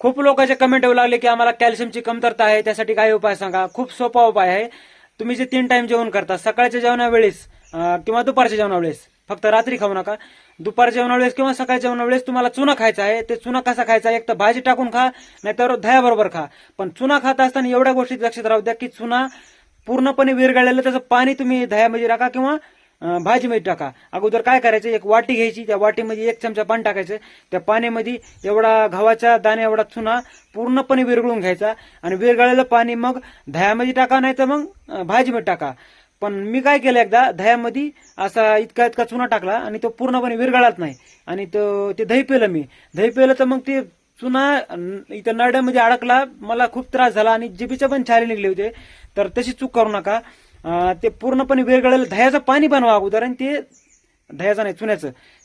खूप लोकांचे कमेंट येऊ लागले की आम्हाला कॅल्शियमची कमतरता आहे, त्यासाठी काय उपाय सांगा. खूप सोपा उपाय आहे. तुम्ही जे 3 टाइम जेवण करता, सकाळच्या जेवणावेळेस किंवा दुपारच्या जेवणावेळेस, फक्त रात्री खाऊ नका. दुपारच्या जेवणावेळेस किंवा सकाळच्या जेवणावेळेस तुम्हाला चुना खायचा आहे. ते चुना कसा खायचा, एक तर भाजी टाकून खा, नाहीतर दह्याबरोबर खा. पण चुना खात असताना एवढ्या गोष्टी लक्षात राहू द्या की चुना पूर्णपणे विरघळलेलं त्याचं पाणी तुम्ही दह्यामध्ये टाका किंवा भाजीमध्ये टाका. अगोदर काय करायचं, एक वाटी घ्यायची, त्या वाटीमध्ये 1 चमचा पाणी टाकायचं. त्या पाण्यामध्ये एवढा गव्हाच्या दाण्या एवढा चुना पूर्णपणे विरघळून घ्यायचा आणि विरघळलेलं पाणी मग दह्यामध्ये टाका, नाही तर मग भाजीमध्ये टाका. पण मी काय केलं, एकदा दह्यामध्ये असा इतका इतका चुना टाकला आणि तो पूर्णपणे विरघळत नाही आणि ते दही पिलं. मी दही पिलं तर मग ते चुना इथं नरड्यामध्ये अडकला, मला खूप त्रास झाला आणि जिभेच्या पण छाले निघले होते. तर तशी चूक करू नका. ते पूर्णपणे विरघळलेलं दह्याचं पाणी बनवा अगोदर आणि ते दह्याचं नाही,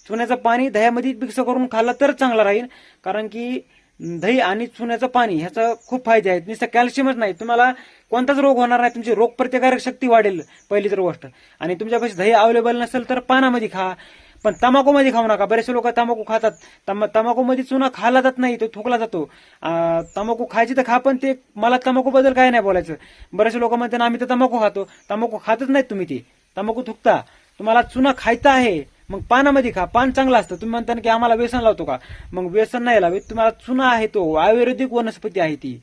चुन्याचं पाणी दह्यामध्ये मिक्स करून खाल्लं तर चांगलं राहील. कारण की दही आणि चुन्याचं पाणी ह्याचा खूप फायदे आहेत. नुसतं कॅल्शियमच नाही, तुम्हाला कोणताच रोग होणार नाही, तुमची रोगप्रतिकारक शक्ती वाढेल पहिली तर गोष्ट. आणि तुमच्यापाशी दही अवेलेबल नसेल तर पानामध्ये खा, पण तंबाखूमध्ये खाऊ नका. बरेचसे लोक तंबाखू खातात, तंबाखूमध्ये चुना खाल्ला जात नाही, तो थुकला जातो. तंबाखू खायची तर खा, पण ते मला तंबाखू बद्दल काय नाही बोलायचं. बरेचसे लोक म्हणतात ना, आम्ही तर तंबाखू खातो. तंबाखू खातच नाहीत तुम्ही, ते तंबाखू थुकता. तुम्हाला चुना खायचा आहे, मग पानामध्ये खा, पान चांगलं असतं. तुम्ही म्हणता की आम्हाला व्यसन लावतो का, मग व्यसन नाही लावत. तुम्हाला चुना आहे, तो आयुर्वेदिक वनस्पती आहे ती.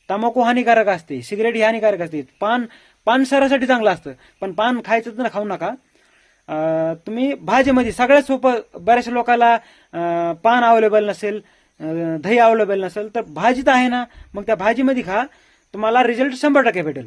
तंबाखू हानिकारक असते, सिगरेट ही हानिकारक असते. पान शरीरासाठी चांगलं असतं, पण पान खायचं तर खाऊ नका. तुम्ही भाजीमध्ये सगळ्यात सोपं, बऱ्याचशा लोकांना पान अवेलेबल नसेल, दही अवेलेबल नसेल, तर भाजीत आहे ना, मग त्या भाजीमध्ये खा, तुम्हाला रिझल्ट 100% भेटेल.